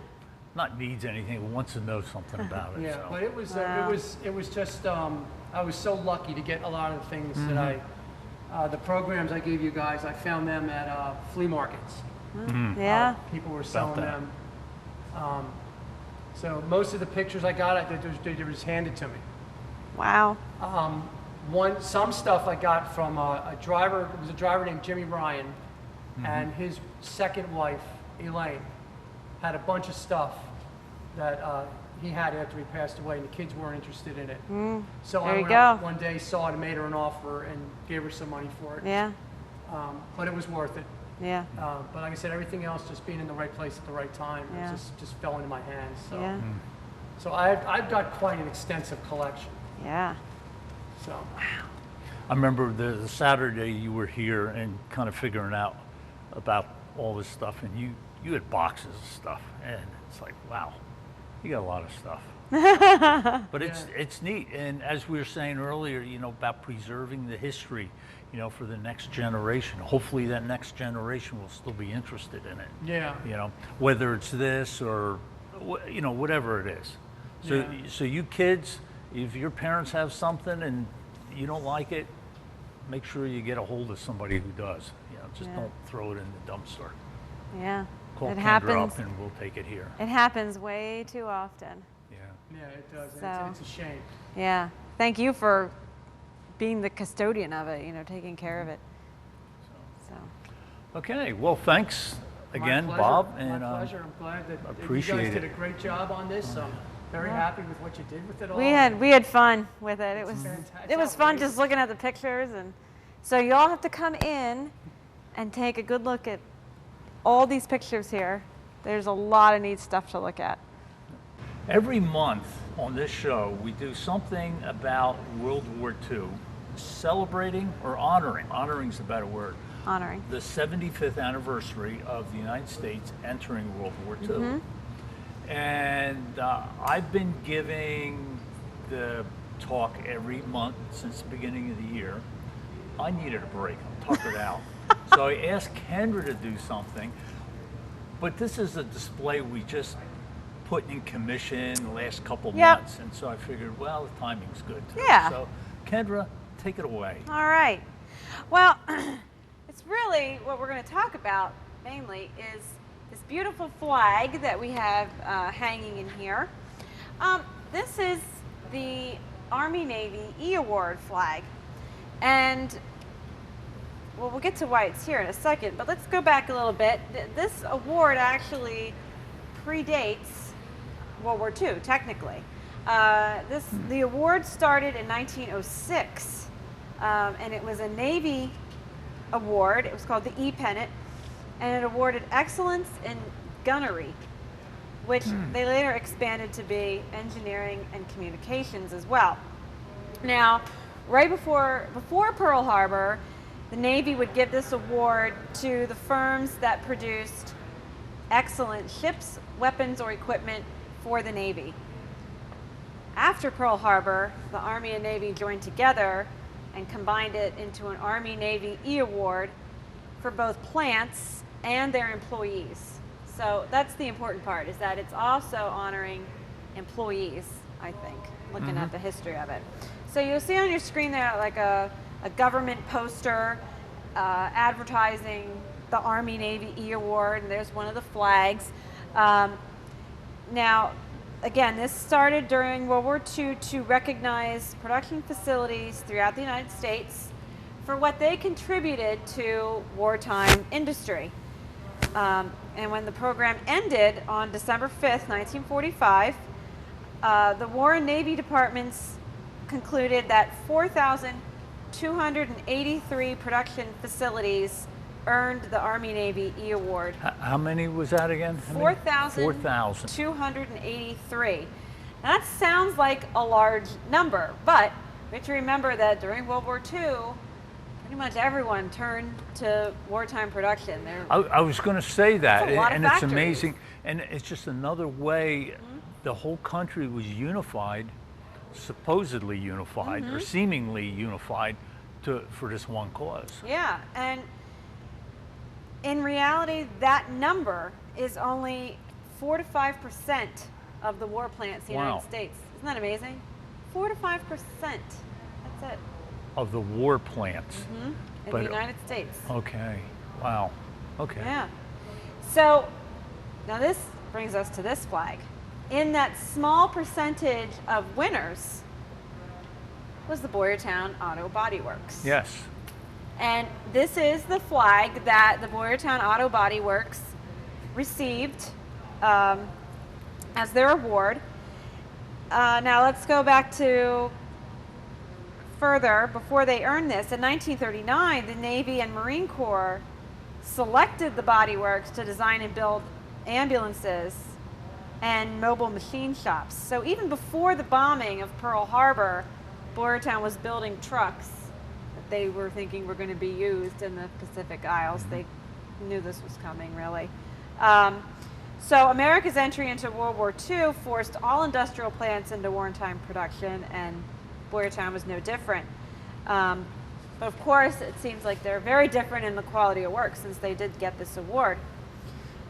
Not needs anything, wants to know something about it. Yeah, so. but it was Wow. it was just I was so lucky to get a lot of the things that the programs I gave you guys. I found them at flea markets. Yeah. People were selling that. them. So most of the pictures I got, they was handed to me. Wow. Some stuff I got from a driver. It was a driver named Jimmy Ryan, and his second wife Elaine had a bunch of stuff that he had after he passed away, and the kids weren't interested in it. So There I you went out go. one day, saw it, and made her an offer, and gave her some money for it. Yeah. But it was worth it. Yeah. But like I said, everything else, just being in the right place at the right time, Yeah. it just fell into my hands. So, Yeah. so I've got quite an extensive collection. Yeah. So. I remember the Saturday you were here and kind of figuring out about all this stuff, and you had boxes of stuff, and it's like, wow, you got a lot of stuff. But it's neat, and as we were saying earlier, about preserving the history, for the next generation. Hopefully that next generation will still be interested in it. Yeah. Whether it's this or whatever it is. So Yeah. so you kids, if your parents have something and you don't like it, make sure you get a hold of somebody who does. Just Yeah. don't throw it in the dumpster. Yeah. Call It Kendra happens. up and we'll take it here. It happens way too often. Yeah. Yeah, it does. So- It's a shame. Yeah. Thank you for being the custodian of it, taking care of it. So. Okay. Well, thanks again, My pleasure. Bob. My And pleasure. I'm glad that you appreciate guys did it. a great job on this. I'm very happy with what you did with it all. We had fun with it. It was fantastic. it was fun Outrageous. just looking at the pictures, and so you all have to come in and take a good look at all these pictures here. There's a lot of neat stuff to look at. Every month on this show, we do something about World War II, celebrating or honoring's a better word, Honoring. the 75th anniversary of the United States entering World War II. And I've been giving the talk every month since the beginning of the year. I needed a break. I'm tuckered out. So I asked Kendra to do something. But this is a display we just put in commission the last couple Yep. months. And so I figured, well, the timing's good too. Yeah. So Kendra, take it away. All right. Well, it's really what we're going to talk about mainly is this beautiful flag that we have hanging in here. This is the Army-Navy E-Award flag. And, well, we'll get to why it's here in a second, but let's go back a little bit. This award actually predates World War II, technically. The award started in 1906, and it was a Navy award. It was called the E-Pennant, and it awarded excellence in gunnery, which they later expanded to be engineering and communications as well. Now, right before Pearl Harbor, the Navy would give this award to the firms that produced excellent ships, weapons, or equipment for the Navy. After Pearl Harbor, the Army and Navy joined together and combined it into an Army-Navy E-Award for both plants and their employees. So that's the important part, is that it's also honoring employees, I think, looking at the history of it. So you'll see on your screen there like a government poster advertising the Army-Navy E-Award, and there's one of the flags. Now, again, this started during World War II to recognize production facilities throughout the United States for what they contributed to wartime industry. And when the program ended on December 5th, 1945, the War and Navy departments concluded that 4,283 production facilities earned the Army-Navy E-Award. How many was that again? How many? 4,000. 4,283. Now that sounds like a large number, but we have to remember that during World War II, pretty much everyone turned to wartime production. I was going to say that, That's a lot of and it's factories. amazing. And it's just another way the whole country was unified, supposedly unified, or seemingly unified, for this one cause. Yeah, and in reality, that number is only 4 to 5% of the war plants in the Wow. United States. Isn't that amazing? 4 to 5%. That's it. Of the war plants. In But- the United States. Okay. Wow. Okay. Yeah. So now this brings us to this flag. In that small percentage of winners was the Boyertown Auto Body Works. Yes. And this is the flag that the Boyertown Auto Body Works received as their award. Now let's go back to further before they earned this. In 1939, the Navy and Marine Corps selected the Body Works to design and build ambulances and mobile machine shops. So even before the bombing of Pearl Harbor, Boyertown was building trucks that they were thinking were going to be used in the Pacific Isles. They knew this was coming, really. So America's entry into World War II forced all industrial plants into wartime production, and Boyertown was no different. But of course, it seems like they're very different in the quality of work since they did get this award.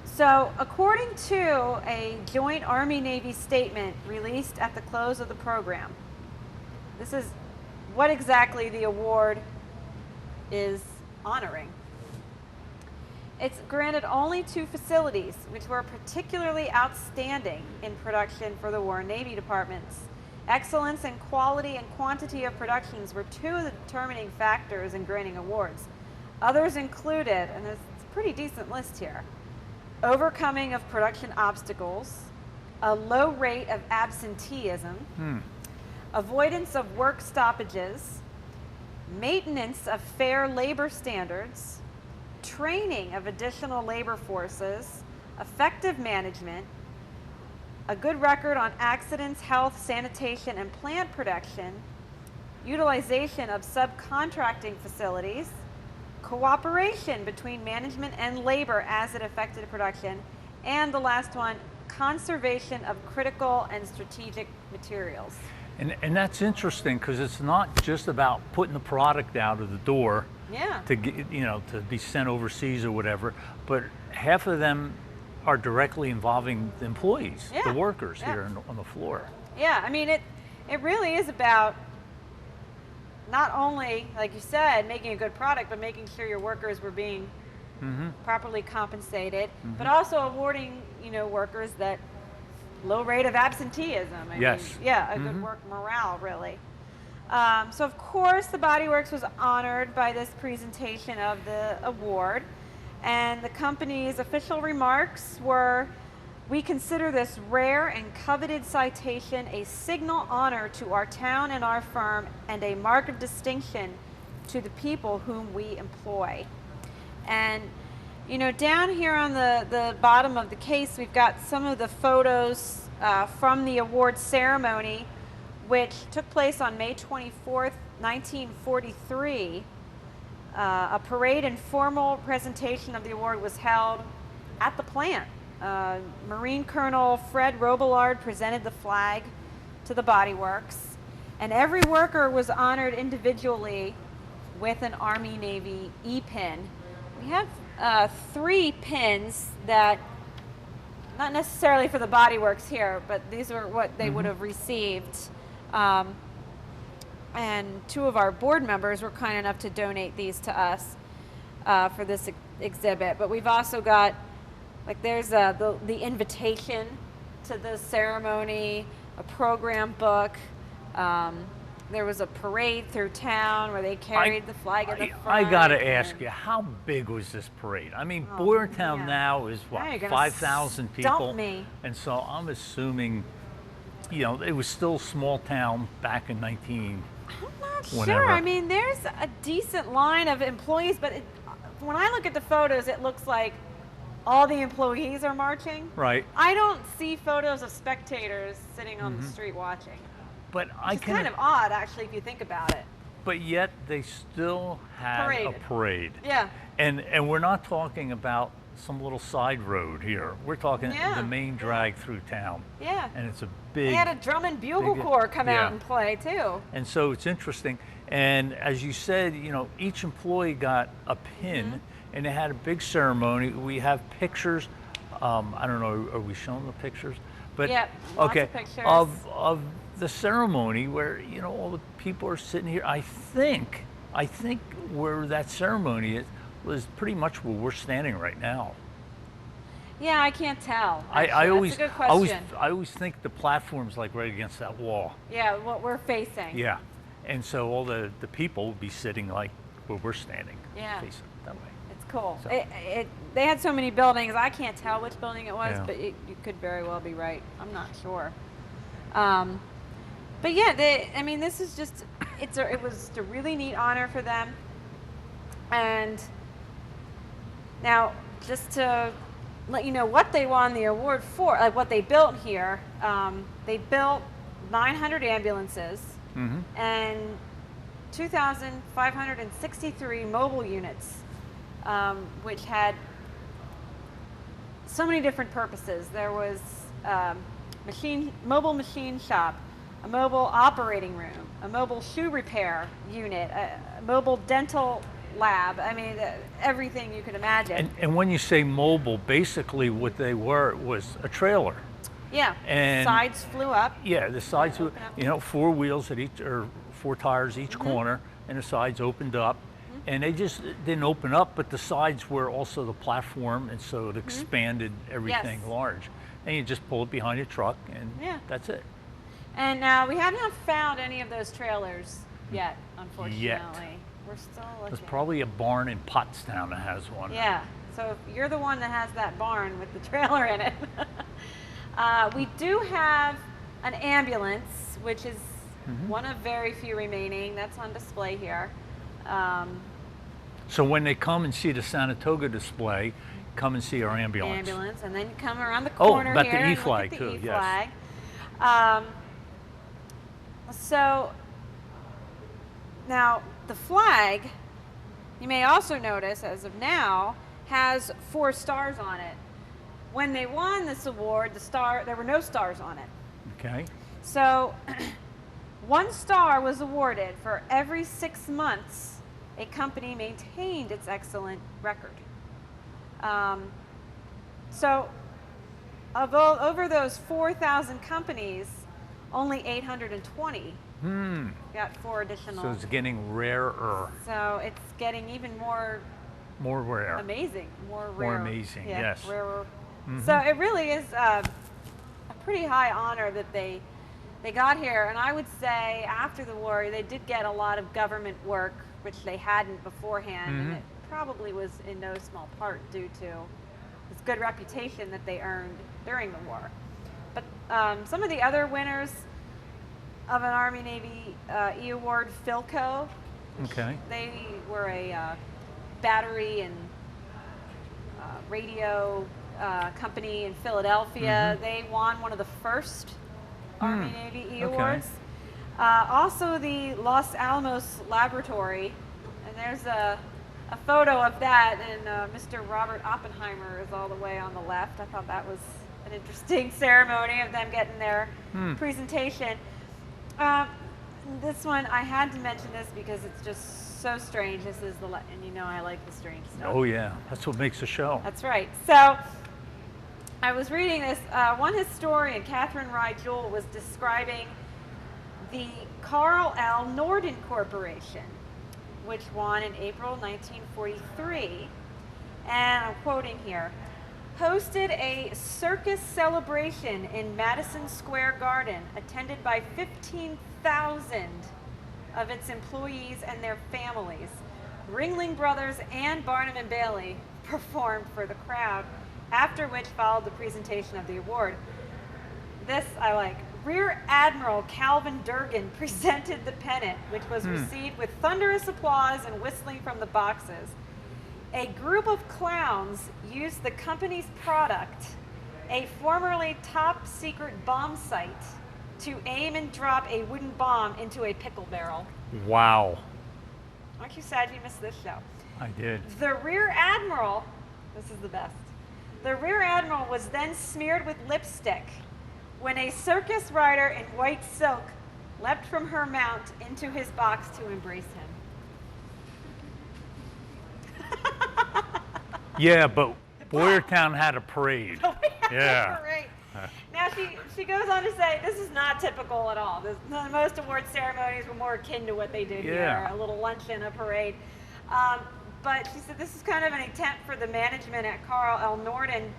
So according to a joint Army-Navy statement released at the close of the program, this is what exactly the award is honoring. It's granted only to facilities which were particularly outstanding in production for the War and Navy departments. Excellence in quality and quantity of productions were two of the determining factors in granting awards. Others included, and there's a pretty decent list here, overcoming of production obstacles, a low rate of absenteeism, avoidance of work stoppages, maintenance of fair labor standards, training of additional labor forces, effective management, a good record on accidents, health, sanitation, and plant production, utilization of subcontracting facilities, cooperation between management and labor as it affected production, and the last one, conservation of critical and strategic materials. And that's interesting because it's not just about putting the product out of the door Yeah. to get, to be sent overseas or whatever, but half of them are directly involving the employees, Yeah. the workers Yeah. here on the floor. Yeah, I mean, it really is about not only, like you said, making a good product, but making sure your workers were being properly compensated, but also awarding, workers that low rate of absenteeism. I Yes. mean, yeah, a good work morale, really. So of course, the Body Works was honored by this presentation of the award, and the company's official remarks were, "We consider this rare and coveted citation a signal honor to our town and our firm, and a mark of distinction to the people whom we employ." And down here on the bottom of the case, we've got some of the photos from the award ceremony, which took place on May 24th, 1943. A parade and formal presentation of the award was held at the plant. Marine Colonel Fred Robillard presented the flag to the Body Works, and every worker was honored individually with an Army-Navy E-pin. We have 3 pins that, not necessarily for the Body Works here, but these are what they would have received. And 2 of our board members were kind enough to donate these to us for this exhibit. But we've also got, there's the invitation to the ceremony, a program book. There was a parade through town where they carried the flag at the front. I gotta ask you, how big was this parade? I mean, Boyertown yeah. now is Now you're what, gonna 5,000 people? stump me. And so I'm assuming, it was still a small town back in I'm not whenever. sure. I mean, there's a decent line of employees, but when I look at the photos, it looks like all the employees are marching. Right. I don't see photos of spectators sitting on the street watching. But It's kind of odd, actually, if you think about it. But yet they still had a Paraded. parade. Yeah. And we're not talking about some little side road here. We're talking Yeah. the main drag through town. Yeah. And it's a They big. had a drum and bugle big- corps come yeah. out and play, too. And so it's interesting. And as you said, you know, each employee got a pin, and they had a big ceremony. We have pictures. I don't know, are we showing the pictures? But Yep, lots okay, of pictures. of the ceremony where, you know, all the people are sitting here. I think where that ceremony is was pretty much where we're standing right now. Yeah, I can't tell. I actually. always, That's a good question. I always think the platform's like right against that wall. Yeah, what we're facing. Yeah, and so all the people would be sitting like where we're standing, Yeah. facing that way. It's cool. So- They had so many buildings. I can't tell which building it was, Yeah. but you could very well be right. I'm not sure. But yeah, I mean, this is just it was just a really neat honor for them. And now, just to let you know what they won the award for, like what they built here, they built 900 ambulances and 2,563 mobile units, which had so many different purposes. There was mobile machine shop, a mobile operating room, a mobile shoe repair unit, a mobile dental lab. I mean, everything you could imagine. And when you say mobile, basically what they were was a trailer. Yeah, and- sides flew up. Yeah, the sides, were, Open up. you know, 4 wheels at each, or 4 tires each corner, and the sides opened up. And they just didn't open up, but the sides were also the platform, and so it expanded everything Yes. large. And you just pull it behind your truck, and Yeah. that's it. And we have not found any of those trailers yet, unfortunately. We're still looking. There's probably a barn in Pottstown that has one. Yeah, so if you're the one that has that barn with the trailer in it. We do have an ambulance, which is one of very few remaining. That's on display here. So when they come and see the Sanatoga display, come and see our ambulance. And then you come around the Oh, corner about the here and look E-flag at the too, yes. E-flag. So now the flag, you may also notice as of now, has 4 stars on it. When they won this award, there were no stars on it. Okay. So 1 star was awarded for every 6 months a company maintained its excellent record. So over those 4,000 companies, only 820 got 4 additional. So it's getting rarer, So it's getting even more more rare. amazing, more More rare. amazing, Yeah, yes. rarer. So it really is a pretty high honor that they got here. And I would say after the war, they did get a lot of government work, which they hadn't beforehand. And it probably was in no small part due to this good reputation that they earned during the war. But some of the other winners of an Army Navy E-Award, Philco, Okay. they were a battery and radio company in Philadelphia. They won one of the first Army Navy E Okay. Awards. Also, the Los Alamos Laboratory, and there's a photo of that, and Mr. Robert Oppenheimer is all the way on the left. I thought that was an interesting ceremony of them getting their presentation. This one, I had to mention this because it's just so strange. This is and you know I like the strange stuff. Oh yeah, that's what makes a show. That's right. So I was reading this. One historian, Catherine Rye Jewell, was describing the Carl L. Norden Corporation, which won in April 1943. And I'm quoting here, hosted a circus celebration in Madison Square Garden, attended by 15,000 of its employees and their families. Ringling Brothers and Barnum and Bailey performed for the crowd, after which followed the presentation of the award. This I like. Rear Admiral Calvin Durgan presented the pennant, which was received with thunderous applause and whistling from the boxes. A group of clowns used the company's product, a formerly top secret bomb site, to aim and drop a wooden bomb into a pickle barrel. Wow. Aren't you sad you missed this show? I did. The Rear Admiral, this is the best. The Rear Admiral was then smeared with lipstick when a circus rider in white silk leapt from her mount into his box to embrace him. Yeah, but Boyertown had a parade. Yeah. Right. Now she goes on to say this is not typical at all. Most award ceremonies were more akin to what they did Yeah. here, a little luncheon, a parade. But she said this is kind of an attempt for the management at Carl L. Norden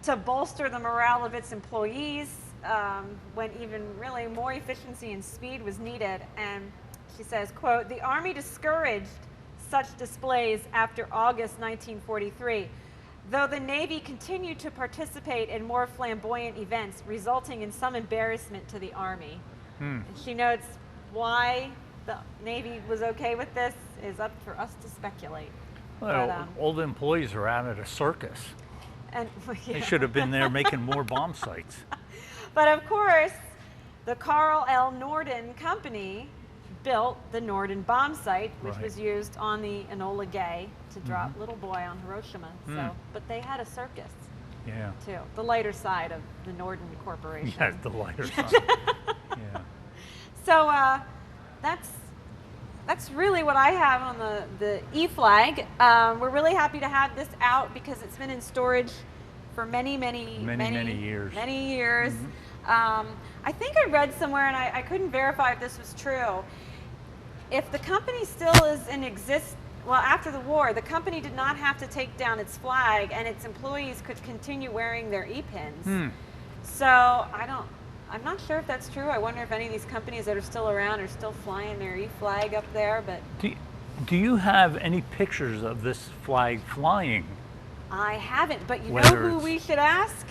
to bolster the morale of its employees when even really more efficiency and speed was needed. And she says, quote, "The Army discouraged such displays after August 1943, though the Navy continued to participate in more flamboyant events, resulting in some embarrassment to the Army." And she notes why the Navy was okay with this is up for us to speculate. Well, But, all the employees are out at a circus. And, They yeah. should have been there making more bomb sites. But of course, the Carl L. Norden Company built the Norden bomb site, which Right. was used on the Enola Gay to drop Little Boy on Hiroshima. So, but they had a circus Yeah. too, the lighter side of the Norden Corporation. Yeah, the lighter side. Yeah. So that's really what I have on the E-flag. We're really happy to have this out because it's been in storage for many years. Many years. I think I read somewhere, and I couldn't verify if this was true. If the company still is in existence, well, after the war, the company did not have to take down its flag, and its employees could continue wearing their E-pins. So I'm not sure if that's true. I wonder if any of these companies that are still around are still flying their E-flag up there, but Do you have any pictures of this flag flying? I haven't. But you know Whether who it's- we should ask?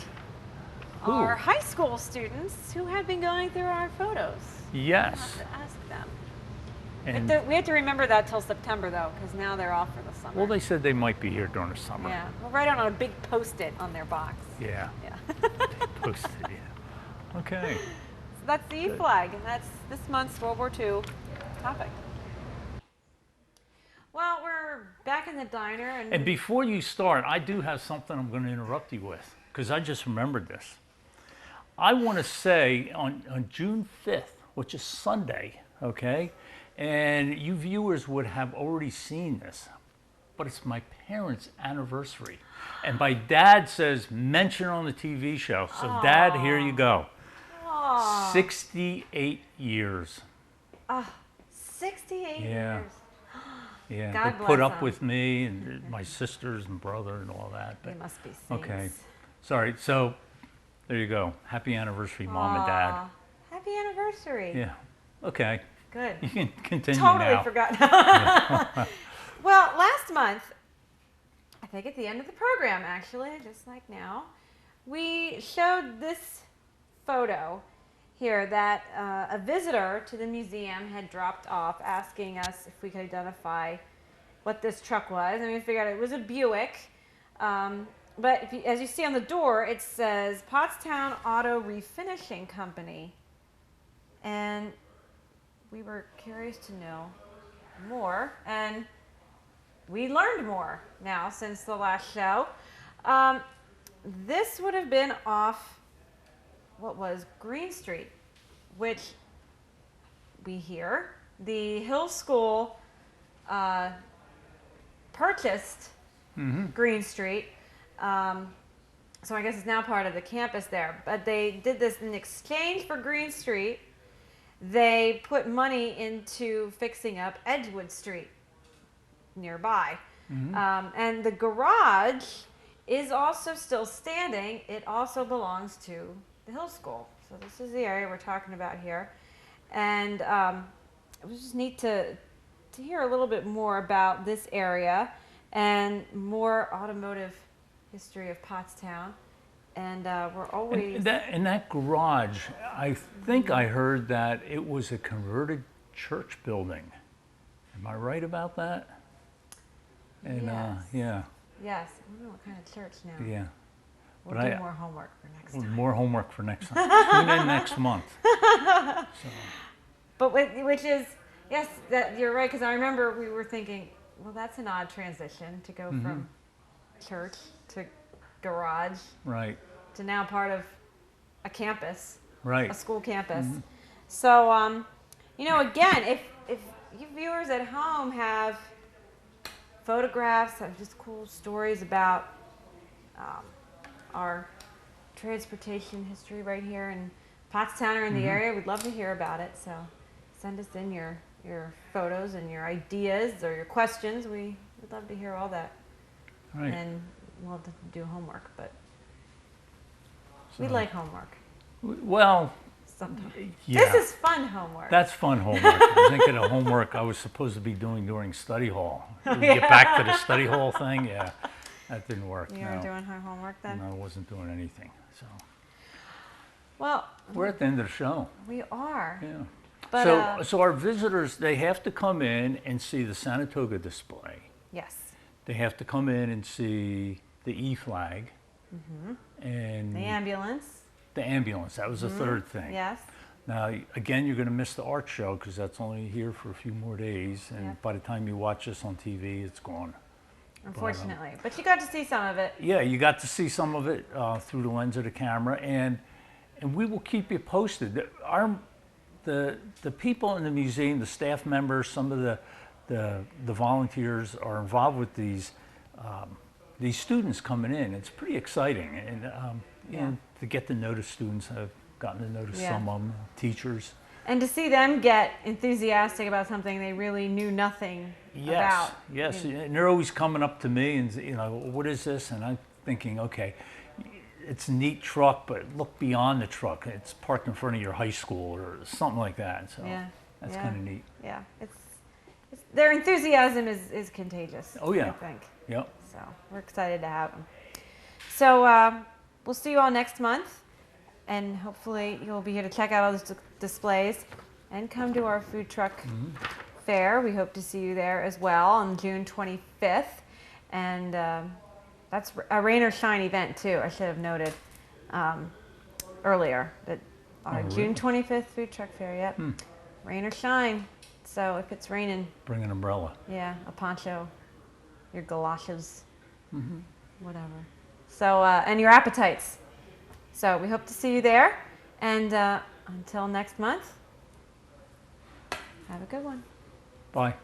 Who? Our high school students who have been going through our photos. We'll Yes. have to ask them. And We have to remember that till September, though, because now they're off for the summer. well, they said they might be here during the summer. Yeah, we'll write it on a big Post-it on their box. Yeah. Yeah. Posted. Yeah. Okay. So that's the E-flag, and that's this month's World War II topic. Well, we're back in the diner, And before you start, I do have something I'm going to interrupt you with because I just remembered this. I want to say on June 5th, which is Sunday, okay, and you viewers would have already seen this, but it's my parents' anniversary. And my dad says, mention on the TV show. So, Dad, here you go. Aw, 68 years. 68 Yeah. years. Yeah, God they put bless up 'em. with me and my sisters and brother and all that. They But must be saints. okay, sorry. So there you go. Happy anniversary, Mom and Dad. Aw, happy anniversary. Yeah. Okay. Good. You can continue Totally now. forgot. Well, last month, I think at the end of the program, actually, just like now, we showed this photo here that a visitor to the museum had dropped off asking us if we could identify what this truck was. And we figured out it was a Buick. But if you, as you see on the door, it says Pottstown Auto Refinishing Company. And we were curious to know more, and we learned more now since the last show. This would have been off what was Green Street, which we hear the Hill School purchased Green Street. So I guess it's now part of the campus there. But they did this in exchange for Green Street. They put money into fixing up Edgewood Street nearby. And the garage is also still standing. It also belongs to the Hill School. So this is the area we're talking about here. And it was just neat to hear a little bit more about this area and more automotive history of Pottstown. And we're always... In that garage, I think I heard that it was a converted church building. Am I right about that? And Yes. yeah, Yes, I don't know what kind of church now. yeah. We'll But do I- more homework for next time. More homework for next time. Tune in next month. But which is, yes, that you're right, because I remember we were thinking, well, that's an odd transition to go from church to garage Right, to now part of a campus, right. a school campus. So, you know, again, if you viewers at home have photographs of just cool stories about our transportation history right here in Pottstown or in the area, we'd love to hear about it. So send us in your photos and your ideas or your questions. We'd love to hear all that. All right. And we'll have to do homework, but we So- like homework Well, sometimes. yeah. This is fun homework. That's fun homework. I was thinking of homework I was supposed to be doing during study hall. Get back to the study hall thing, yeah, that didn't work. You no. were doing her homework then? No, I wasn't doing anything. So Well, we're at the end of the show. we are. Yeah. But, So our visitors, they have to come in and see the Saratoga display. yes. They have to come in and see the E-flag and The ambulance. the ambulance. That was the third thing. Yes. Now, again, you're going to miss the art show because that's only here for a few more days. And Yeah. by the time you watch this on TV, it's gone. Unfortunately. But you got to see some of it. Yeah, you got to see some of it through the lens of the camera. And we will keep you posted. The people in the museum, the staff members, some of the volunteers are involved with these students coming in. It's pretty exciting. And, you know, to get to know the students, I've gotten to notice Yeah. some of them, teachers. And to see them get enthusiastic about something they really knew nothing about. Yes, and they're always coming up to me and, you know, what is this? And I'm thinking, okay, it's a neat truck, but look beyond the truck. It's parked in front of your high school or something like that. So Yeah. that's Yeah. kind of neat. Yeah. It's their enthusiasm is contagious. Oh, yeah. I think. Yep. So we're excited to have them. So we'll see you all next month. And hopefully you'll be here to check out all those displays and come to our food truck fair. We hope to see you there as well on June 25th. And that's a rain or shine event too. I should have noted earlier that our Oh, June really? 25th food truck fair, yep. Rain or shine. So if it's raining, Bring an umbrella. yeah, a poncho, your galoshes, whatever. So, and your appetites. So we hope to see you there. And until next month, have a good one. Bye.